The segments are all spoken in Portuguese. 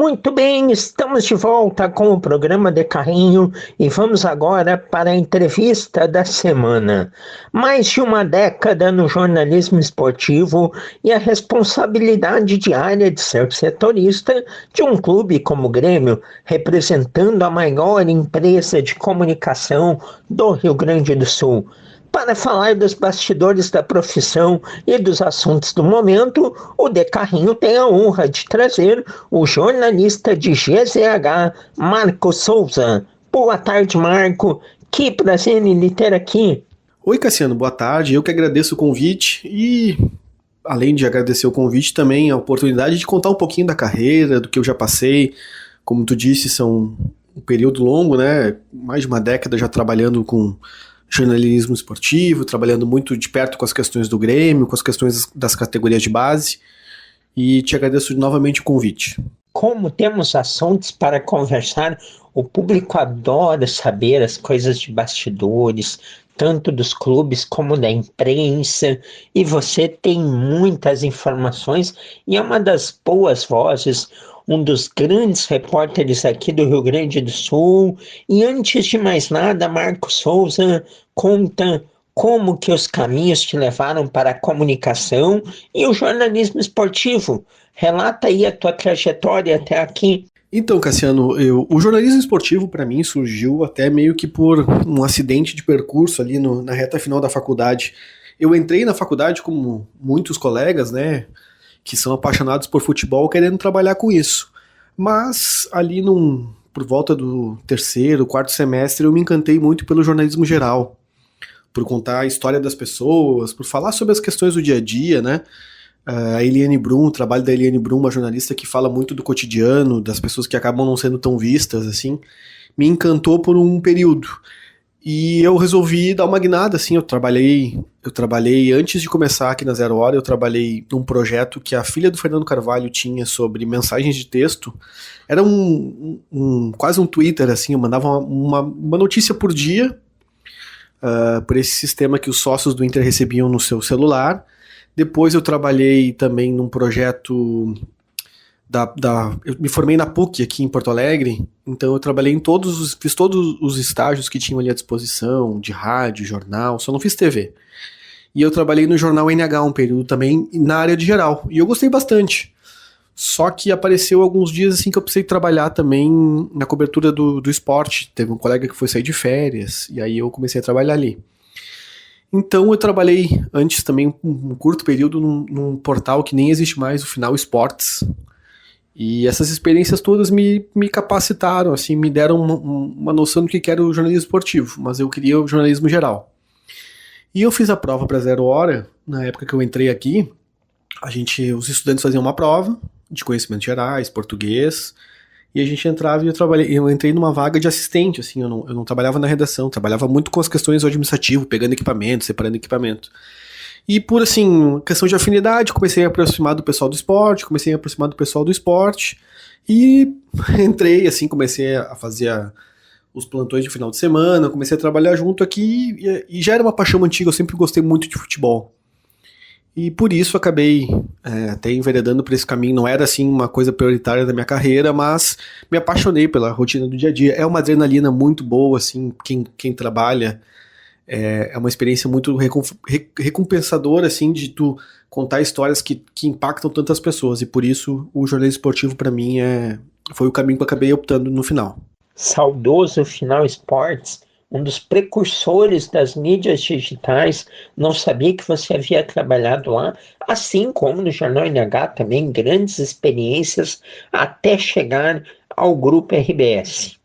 Muito bem, estamos de volta com o programa de Carrinho e vamos agora para a entrevista da semana. Mais de uma década no jornalismo esportivo e a responsabilidade diária de ser setorista de um clube como o Grêmio, representando a maior empresa de comunicação do Rio Grande do Sul. Para falar dos bastidores da profissão e dos assuntos do momento, o De Carrinho tem a honra de trazer o jornalista de GZH, Marco Souza. Boa tarde, Marco. Que prazer em lhe ter aqui. Oi, Cassiano, boa tarde. Eu que agradeço o convite e, além de agradecer o convite, também a oportunidade de contar um pouquinho da carreira, do que eu já passei. Como tu disse, são um período longo, né? Mais de uma década já trabalhando com jornalismo esportivo, trabalhando muito de perto com as questões do Grêmio, com as questões das categorias de base, e te agradeço novamente o convite. Como temos assuntos para conversar, o público adora saber as coisas de bastidores, tanto dos clubes como da imprensa, e você tem muitas informações e é uma das boas vozes, um dos grandes repórteres aqui do Rio Grande do Sul. E antes de mais nada, Marco Souza, conta como que os caminhos te levaram para a comunicação e o jornalismo esportivo. Relata aí a tua trajetória até aqui. Então, Cassiano, o jornalismo esportivo para mim surgiu até meio que por um acidente de percurso ali na reta final da faculdade. Eu entrei na faculdade como muitos colegas, né, que são apaixonados por futebol, querendo trabalhar com isso. Mas ali por volta do terceiro, quarto semestre, eu me encantei muito pelo jornalismo geral, por contar a história das pessoas, por falar sobre as questões do dia a dia, né? A Eliane Brum, o trabalho da Eliane Brum, uma jornalista que fala muito do cotidiano, das pessoas que acabam não sendo tão vistas, assim, me encantou por um período. E eu resolvi dar uma guinada, assim, eu trabalhei antes de começar aqui na Zero Hora, eu trabalhei num projeto que a filha do Fernando Carvalho tinha sobre mensagens de texto. Era quase um Twitter, assim, eu mandava uma notícia por dia, por esse sistema que os sócios do Inter recebiam no seu celular. Depois eu trabalhei também num projeto eu me formei na PUC aqui em Porto Alegre, então eu trabalhei fiz todos os estágios que tinham ali à disposição, de rádio, jornal, só não fiz TV. E eu trabalhei no jornal NH um período também, na área de geral, e eu gostei bastante. Só que apareceu alguns dias assim que eu precisei trabalhar também na cobertura do esporte. Teve um colega que foi sair de férias, e aí eu comecei a trabalhar ali. Então eu trabalhei antes também um curto período num portal que nem existe mais, o Final Esportes. E essas experiências todas me capacitaram, assim, me deram uma noção do que era o jornalismo esportivo, mas eu queria o jornalismo geral. E eu fiz a prova para Zero Hora, na época que eu entrei aqui, os estudantes faziam uma prova de conhecimentos gerais, português, e a gente entrava e eu entrei numa vaga de assistente, assim, eu não trabalhava na redação, trabalhava muito com as questões do administrativo, pegando equipamento, separando equipamento. E por, assim, questão de afinidade, comecei a aproximar do pessoal do esporte, e entrei, assim, comecei a fazer os plantões de final de semana, comecei a trabalhar junto aqui, e já era uma paixão antiga, eu sempre gostei muito de futebol. E por isso acabei até enveredando por esse caminho, não era, assim, uma coisa prioritária da minha carreira, mas me apaixonei pela rotina do dia a dia. É uma adrenalina muito boa, assim, quem trabalha. É uma experiência muito recompensadora, assim, de tu contar histórias que impactam tantas pessoas, e por isso o jornalismo esportivo para mim foi o caminho que eu acabei optando no final. Saudoso Final Esportes, um dos precursores das mídias digitais. Não sabia que você havia trabalhado lá, assim como no Jornal NH também, grandes experiências até chegar ao Grupo RBS.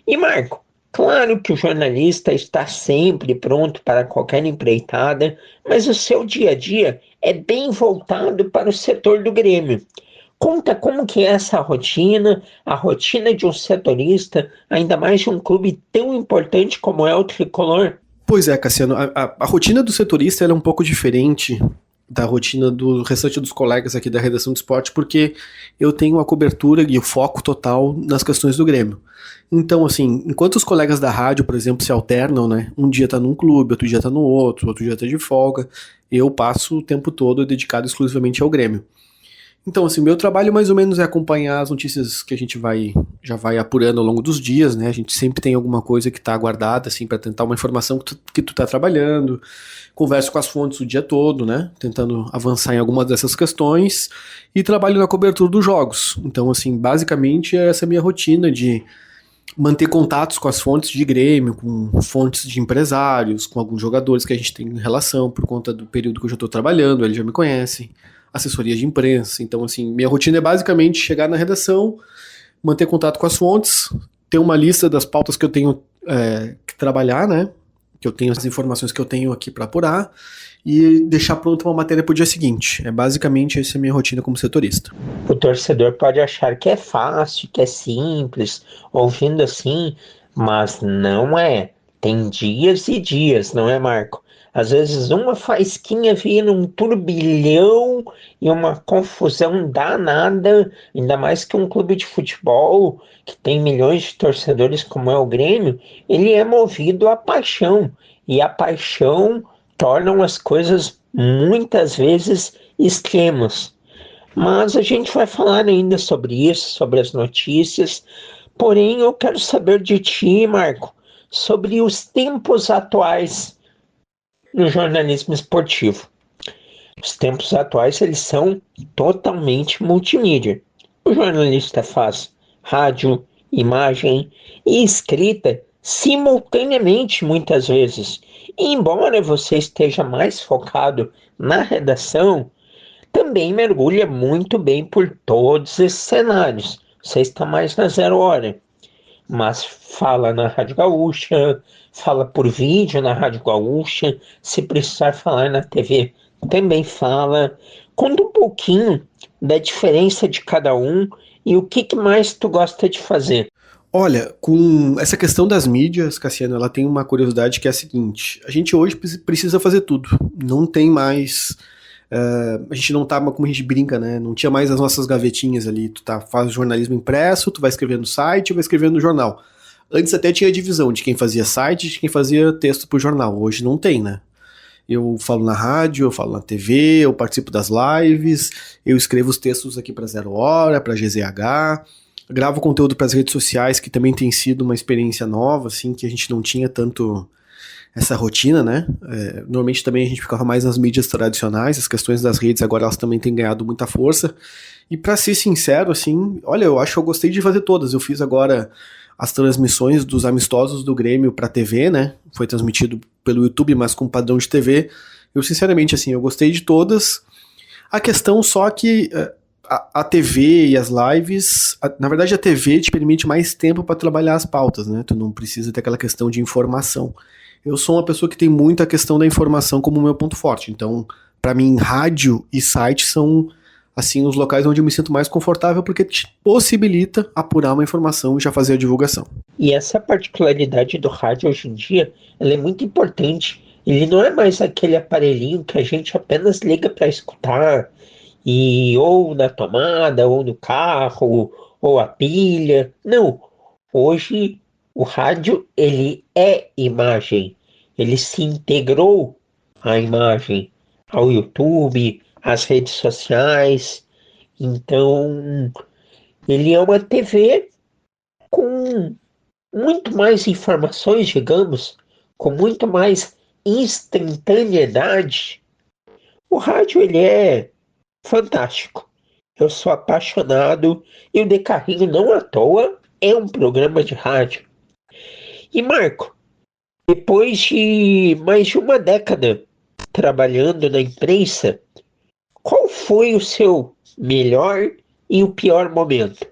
E Marco, claro que o jornalista está sempre pronto para qualquer empreitada, mas o seu dia a dia é bem voltado para o setor do Grêmio. Conta como que é essa rotina, a rotina de um setorista, ainda mais de um clube tão importante como é o Tricolor. Pois é, Cassiano, a rotina do setorista é um pouco diferente da rotina do restante dos colegas aqui da redação de esporte, porque eu tenho a cobertura e o foco total nas questões do Grêmio. Então, assim, enquanto os colegas da rádio, por exemplo, se alternam, né, um dia tá num clube, outro dia tá no outro dia tá de folga, eu passo o tempo todo dedicado exclusivamente ao Grêmio. Então, assim, meu trabalho mais ou menos é acompanhar as notícias que a gente já vai apurando ao longo dos dias, né? A gente sempre tem alguma coisa que tá guardada, assim, para tentar uma informação que tu tá trabalhando. Converso com as fontes o dia todo, né? Tentando avançar em alguma dessas questões. E trabalho na cobertura dos jogos. Então, assim, basicamente é essa minha rotina de manter contatos com as fontes de Grêmio, com fontes de empresários, com alguns jogadores que a gente tem relação por conta do período que eu já estou trabalhando, eles já me conhecem, assessoria de imprensa. Então, assim, minha rotina é basicamente chegar na redação, manter contato com as fontes, ter uma lista das pautas que eu tenho que trabalhar, né? Que eu tenho as informações que eu tenho aqui para apurar e deixar pronta uma matéria para o dia seguinte. É basicamente essa é a minha rotina como setorista. O torcedor pode achar que é fácil, que é simples, ouvindo assim, mas não é. Tem dias e dias, não é, Marco? Às vezes uma faísquinha vira um turbilhão e uma confusão danada, ainda mais que um clube de futebol que tem milhões de torcedores como é o Grêmio, ele é movido à paixão, e a paixão torna as coisas muitas vezes extremas. Mas a gente vai falar ainda sobre isso, sobre as notícias. Porém, eu quero saber de ti, Marco, sobre os tempos atuais no jornalismo esportivo. Os tempos atuais, eles são totalmente multimídia. O jornalista faz rádio, imagem e escrita simultaneamente, muitas vezes. E embora você esteja mais focado na redação, também mergulha muito bem por todos esses cenários. Você está mais na zero hora, mas fala na Rádio Gaúcha, fala por vídeo na Rádio Gaúcha, se precisar falar na TV, também fala. Conta um pouquinho da diferença de cada um e o que mais tu gosta de fazer. Olha, com essa questão das mídias, Cassiano, ela tem uma curiosidade que é a seguinte: a gente hoje precisa fazer tudo. Não tem mais. A gente não tá, como a gente brinca, né? Não tinha mais as nossas gavetinhas ali. Tu faz jornalismo impresso, tu vai escrever no site, vai escrever no jornal. Antes até tinha a divisão de quem fazia site e de quem fazia texto pro jornal. Hoje não tem, né? Eu falo na rádio, eu falo na TV, eu participo das lives, eu escrevo os textos aqui para Zero Hora, para GZH. Gravo conteúdo para as redes sociais, que também tem sido uma experiência nova, assim, que a gente não tinha tanto essa rotina, né? Normalmente também a gente ficava mais nas mídias tradicionais, as questões das redes agora elas também têm ganhado muita força. E para ser sincero, assim, olha, eu acho que eu gostei de fazer todas. Eu fiz agora as transmissões dos amistosos do Grêmio para TV, né? Foi transmitido pelo YouTube, mas com padrão de TV. Eu, sinceramente, assim, eu gostei de todas. A questão só que a TV e as lives, na verdade a TV te permite mais tempo para trabalhar as pautas, né? Tu não precisa ter aquela questão de informação. Eu sou uma pessoa que tem muita questão da informação como meu ponto forte, então para mim rádio e site são assim os locais onde eu me sinto mais confortável porque te possibilita apurar uma informação e já fazer a divulgação. E essa particularidade do rádio hoje em dia, ela é muito importante. Ele não é mais aquele aparelhinho que a gente apenas liga para escutar, e ou na tomada, ou no carro, ou a pilha. Não. Hoje o rádio ele é imagem. Ele se integrou à imagem, ao YouTube, às redes sociais. Então, ele é uma TV com muito mais informações, digamos, com muito mais instantaneidade. O rádio ele é fantástico. Eu sou apaixonado e o De Carrinho não à toa é um programa de rádio. E Marco, depois de mais de uma década trabalhando na imprensa, qual foi o seu melhor e o pior momento?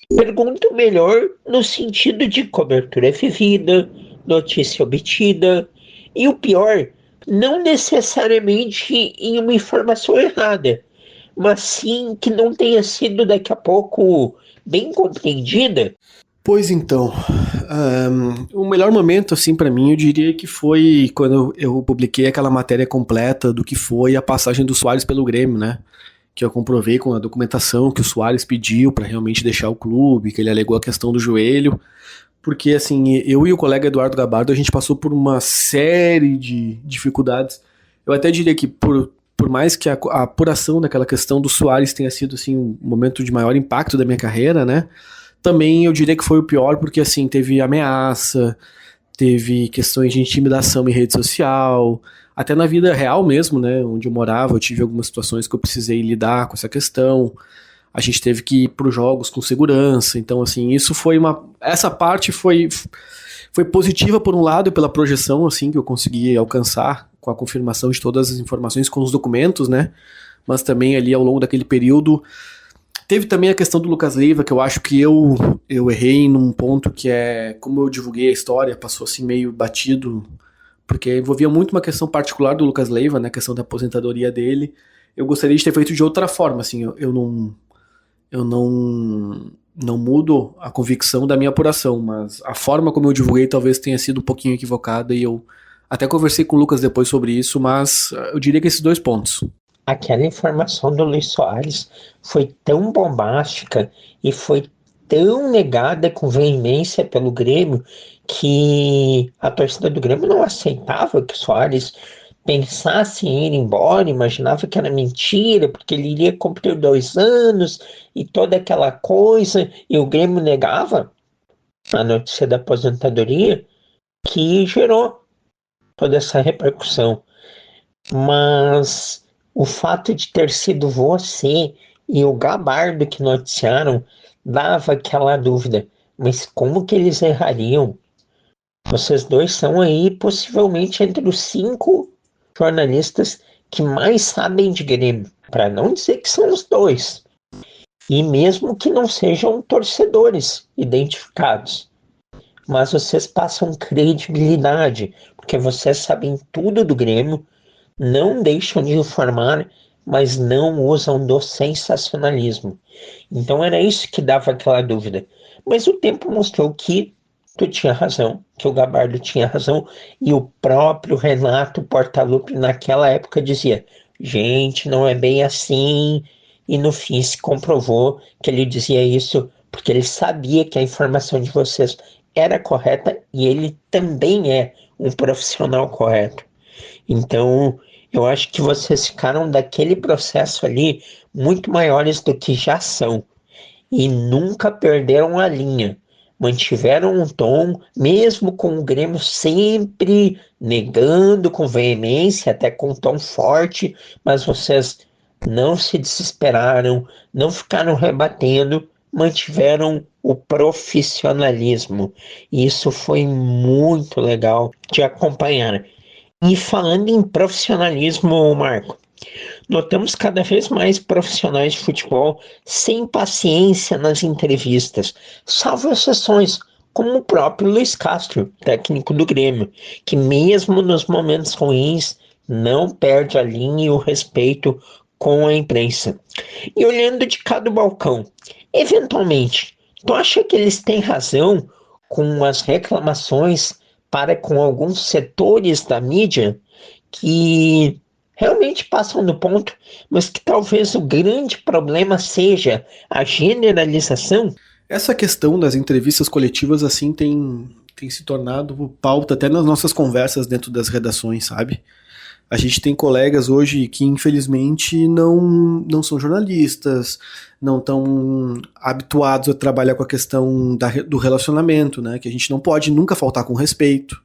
Pergunto melhor no sentido de cobertura vivida, notícia obtida, e o pior, não necessariamente em uma informação errada, mas sim que não tenha sido daqui a pouco bem compreendida. Pois então, o melhor momento, assim, para mim, eu diria que foi quando eu publiquei aquela matéria completa do que foi a passagem do Soares pelo Grêmio, né? Que eu comprovei com a documentação que o Soares pediu para realmente deixar o clube, que ele alegou a questão do joelho, porque, assim, eu e o colega Eduardo Gabardo, a gente passou por uma série de dificuldades. Eu até diria que por por mais que a apuração daquela questão do Suárez tenha sido assim um momento de maior impacto da minha carreira, né? Também eu diria que foi o pior porque assim teve ameaça, teve questões de intimidação em rede social, até na vida real mesmo, né? Onde eu morava, eu tive algumas situações que eu precisei lidar com essa questão. A gente teve que ir para os jogos com segurança, então assim isso foi essa parte foi positiva por um lado pela projeção assim que eu consegui alcançar com a confirmação de todas as informações com os documentos, né? Mas também ali ao longo daquele período teve também a questão do Lucas Leiva, que eu acho que eu errei num ponto que é como eu divulguei a história, passou assim meio batido, porque envolvia muito uma questão particular do Lucas Leiva, né? A questão da aposentadoria dele. Eu gostaria de ter feito de outra forma, assim, eu não mudo a convicção da minha apuração, mas a forma como eu divulguei talvez tenha sido um pouquinho equivocada e eu até conversei com o Lucas depois sobre isso, mas eu diria que esses 2 pontos. Aquela informação do Luis Soares foi tão bombástica e foi tão negada com veemência pelo Grêmio que a torcida do Grêmio não aceitava que o Soares pensasse em ir embora, imaginava que era mentira, porque ele iria cumprir 2 anos e toda aquela coisa, e o Grêmio negava a notícia da aposentadoria, que gerou toda essa repercussão. Mas o fato de ter sido você e o Gabardo que noticiaram dava aquela dúvida. Mas como que eles errariam? Vocês dois são aí possivelmente entre os 5 jornalistas que mais sabem de Grêmio, para não dizer que são os 2. E mesmo que não sejam torcedores identificados, mas vocês passam credibilidade, porque vocês sabem tudo do Grêmio, não deixam de informar, mas não usam do sensacionalismo. Então era isso que dava aquela dúvida. Mas o tempo mostrou que tu tinha razão, que o Gabardo tinha razão, e o próprio Renato Portaluppi naquela época dizia, gente, não é bem assim, e no fim se comprovou que ele dizia isso porque ele sabia que a informação de vocês era correta e ele também é um profissional correto. Então, eu acho que vocês ficaram daquele processo ali muito maiores do que já são e nunca perderam a linha. Mantiveram um tom, mesmo com o Grêmio sempre negando com veemência, até com tom forte, mas vocês não se desesperaram, não ficaram rebatendo, mantiveram o profissionalismo. E isso foi muito legal de acompanhar. E falando em profissionalismo, Marco, notamos cada vez mais profissionais de futebol sem paciência nas entrevistas, salvo exceções, como o próprio Luis Castro, técnico do Grêmio, que mesmo nos momentos ruins não perde a linha e o respeito com a imprensa. E olhando de cada balcão, eventualmente, tu acha que eles têm razão com as reclamações para com alguns setores da mídia que realmente passam do ponto, mas que talvez o grande problema seja a generalização? Essa questão das entrevistas coletivas assim tem se tornado pauta até nas nossas conversas dentro das redações, sabe? A gente tem colegas hoje que infelizmente não são jornalistas, não estão habituados a trabalhar com a questão do relacionamento, né? Que a gente não pode nunca faltar com respeito,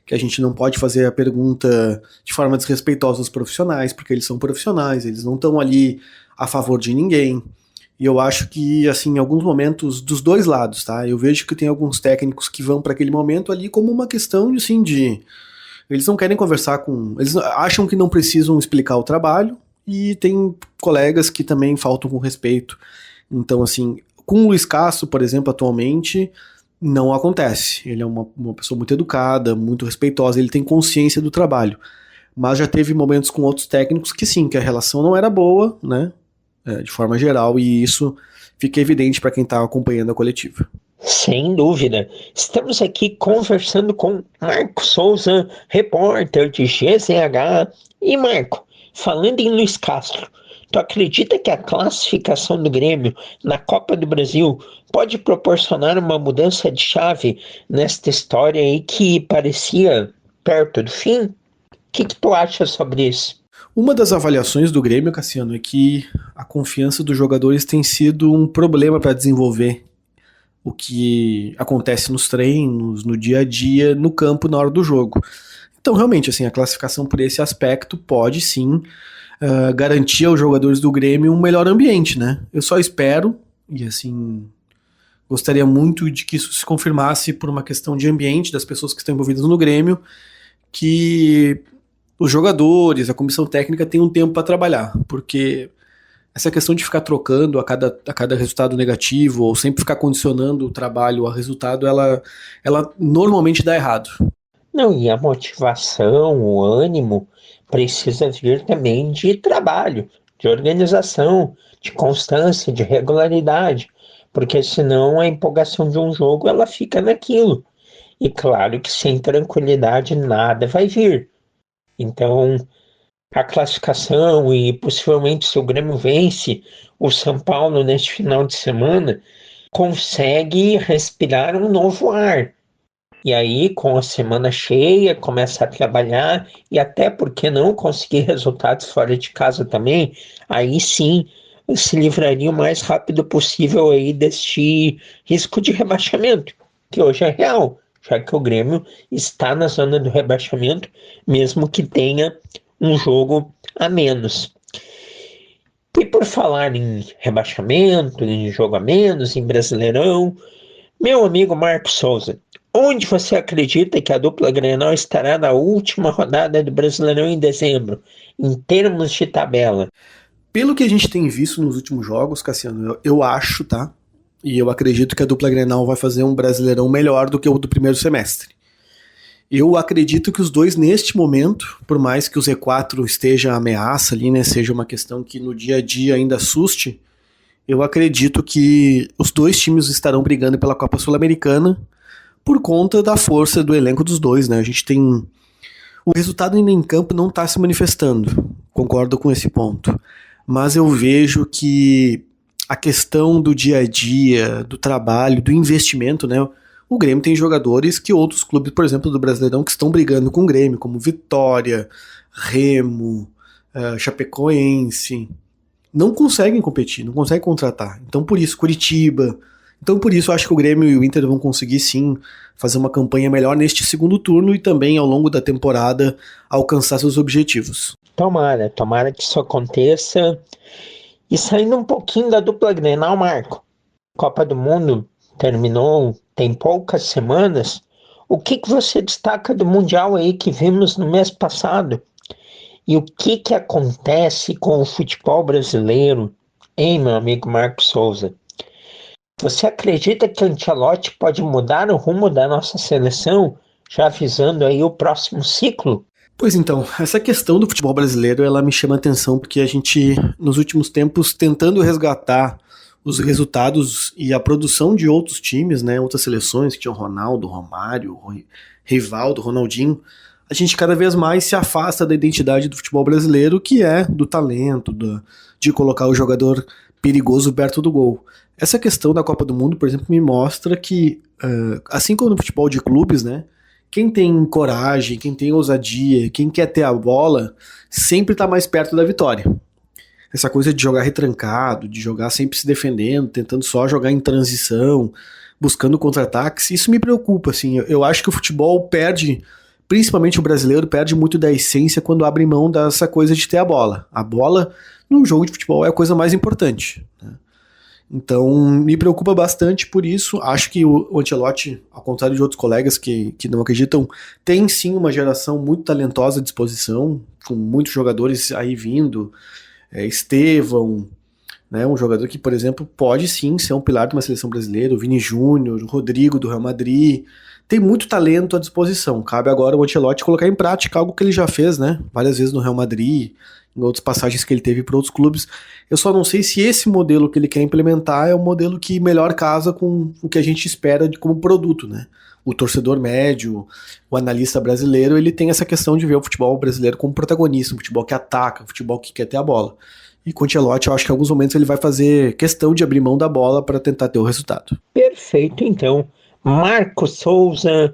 que a gente não pode fazer a pergunta de forma desrespeitosa aos profissionais, porque eles são profissionais, eles não estão ali a favor de ninguém. E eu acho que, assim, em alguns momentos, dos 2 lados, tá? Eu vejo que tem alguns técnicos que vão para aquele momento ali como uma questão, assim, de... Eles não querem conversar com... Eles acham que não precisam explicar o trabalho, e tem colegas que também faltam com respeito. Então, assim, com o Luis Castro, por exemplo, atualmente, não acontece. Ele é uma pessoa muito educada, muito respeitosa, ele tem consciência do trabalho. Mas já teve momentos com outros técnicos que sim, que a relação não era boa, né? De forma geral, e isso fica evidente para quem está acompanhando a coletiva. Sem dúvida. Estamos aqui conversando com Marco Souza, repórter de GZH. E Marco, falando em Luis Castro, tu acredita que a classificação do Grêmio na Copa do Brasil pode proporcionar uma mudança de chave nesta história aí que parecia perto do fim? O que tu acha sobre isso? Uma das avaliações do Grêmio, Cassiano, é que a confiança dos jogadores tem sido um problema para desenvolver o que acontece nos treinos, no dia a dia, no campo, na hora do jogo. Então, realmente, assim, a classificação por esse aspecto pode sim garantir aos jogadores do Grêmio um melhor ambiente, né? Eu só espero, e assim, gostaria muito de que isso se confirmasse por uma questão de ambiente das pessoas que estão envolvidas no Grêmio, que os jogadores, a comissão técnica tem um tempo para trabalhar, porque essa questão de ficar trocando a cada resultado negativo, ou sempre ficar condicionando o trabalho ao resultado, ela normalmente dá errado. Não, e a motivação, o ânimo, precisa vir também de trabalho, de organização, de constância, de regularidade, porque senão a empolgação de um jogo ela fica naquilo. E claro que sem tranquilidade nada vai vir. Então, a classificação e possivelmente se o Grêmio vence o São Paulo neste final de semana, consegue respirar um novo ar. E aí, com a semana cheia, começa a trabalhar e até porque não conseguir resultados fora de casa também, aí sim se livraria o mais rápido possível aí deste risco de rebaixamento, que hoje é real, já que o Grêmio está na zona do rebaixamento, mesmo que tenha um jogo a menos. E por falar em rebaixamento, em jogo a menos, em Brasileirão, meu amigo Marcos Souza, onde você acredita que a dupla Grenal estará na última rodada do Brasileirão em dezembro, em termos de tabela? Pelo que a gente tem visto nos últimos jogos, Cassiano, eu acho, tá? E eu acredito que a dupla Grenal vai fazer um Brasileirão melhor do que o do primeiro semestre. Eu acredito que os dois, neste momento, por mais que o Z4 esteja ameaça ali, né, seja uma questão que no dia a dia ainda assuste, eu acredito que os dois times estarão brigando pela Copa Sul-Americana por conta da força do elenco dos dois, né? A gente tem... O resultado ainda em campo não está se manifestando, concordo com esse ponto. Mas eu vejo que a questão do dia a dia, do trabalho, do investimento, né? O Grêmio tem jogadores que outros clubes, por exemplo, do Brasileirão, que estão brigando com o Grêmio, como Vitória, Remo, Chapecoense, não conseguem competir, não conseguem contratar. Então por isso, Curitiba. Então por isso eu acho que o Grêmio e o Inter vão conseguir sim fazer uma campanha melhor neste segundo turno e também ao longo da temporada alcançar seus objetivos. Tomara que isso aconteça. E saindo um pouquinho da dupla Grenal, Marco, Copa do Mundo terminou, tem poucas semanas. O que você destaca do Mundial aí que vimos no mês passado? E o que acontece com o futebol brasileiro, hein, meu amigo Marcos Souza? Você acredita que o Ancelotti pode mudar o rumo da nossa seleção, já visando aí o próximo ciclo? Pois então, essa questão do futebol brasileiro, ela me chama a atenção porque a gente, nos últimos tempos, tentando resgatar os resultados e a produção de outros times, né, outras seleções que tinham Ronaldo, Romário, Rivaldo, Ronaldinho, a gente cada vez mais se afasta da identidade do futebol brasileiro, que é do talento, de colocar o jogador perigoso perto do gol. Essa questão da Copa do Mundo, por exemplo, me mostra que, assim como no futebol de clubes, né, quem tem coragem, quem tem ousadia, quem quer ter a bola, sempre está mais perto da vitória. Essa coisa de jogar retrancado, de jogar sempre se defendendo, tentando só jogar em transição, buscando contra-ataques, isso me preocupa, assim. Eu acho que o futebol perde, principalmente o brasileiro, perde muito da essência quando abre mão dessa coisa de ter a bola. A bola, num jogo de futebol, é a coisa mais importante, né? Então, me preocupa bastante por isso. Acho que o Ancelotti, ao contrário de outros colegas que não acreditam, tem sim uma geração muito talentosa à disposição, com muitos jogadores aí vindo. Estevão, né, um jogador que, por exemplo, pode sim ser um pilar de uma seleção brasileira, o Vini Júnior, o Rodrigo do Real Madrid, tem muito talento à disposição. Cabe agora o Ancelotti colocar em prática algo que ele já fez, né, várias vezes no Real Madrid, em outras passagens que ele teve para outros clubes. Eu só não sei se esse modelo que ele quer implementar é o modelo que melhor casa com o que a gente espera como produto, né? O torcedor médio, o analista brasileiro, ele tem essa questão de ver o futebol brasileiro como protagonista, um futebol que ataca, um futebol que quer ter a bola. E com o Ancelotti, eu acho que em alguns momentos ele vai fazer questão de abrir mão da bola para tentar ter o resultado. Perfeito, então. Marcos Souza,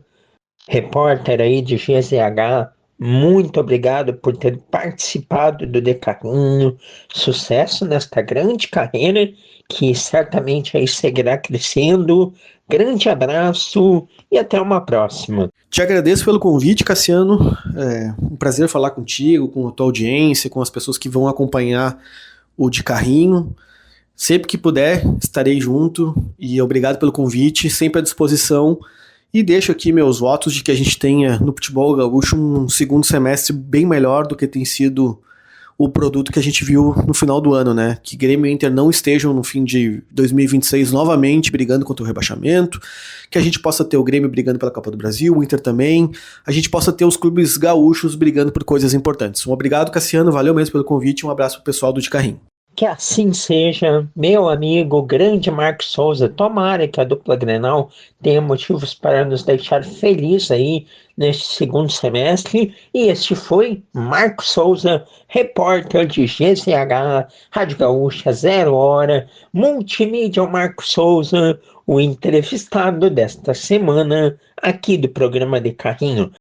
repórter aí de GZH, muito obrigado por ter participado do De Carrinho. Sucesso nesta grande carreira, que certamente aí seguirá crescendo. Grande abraço e até uma próxima. Te agradeço pelo convite, Cassiano. É um prazer falar contigo, com a tua audiência, com as pessoas que vão acompanhar o De Carrinho. Sempre que puder, estarei junto e obrigado pelo convite, sempre à disposição. E deixo aqui meus votos de que a gente tenha no futebol gaúcho um segundo semestre bem melhor do que tem sido o produto que a gente viu no final do ano, né? Que Grêmio e Inter não estejam no fim de 2026 novamente brigando contra o rebaixamento, que a gente possa ter o Grêmio brigando pela Copa do Brasil, o Inter também, a gente possa ter os clubes gaúchos brigando por coisas importantes. Um obrigado, Cassiano, valeu mesmo pelo convite, um abraço pro pessoal do De Carrinho. Que assim seja, meu amigo grande Marcos Souza. Tomara que a dupla Grenal tenha motivos para nos deixar felizes aí neste segundo semestre. E este foi Marcos Souza, repórter de GZH, Rádio Gaúcha, 0 Hora, Multimídia Marcos Souza, o entrevistado desta semana aqui do programa De Carrinho.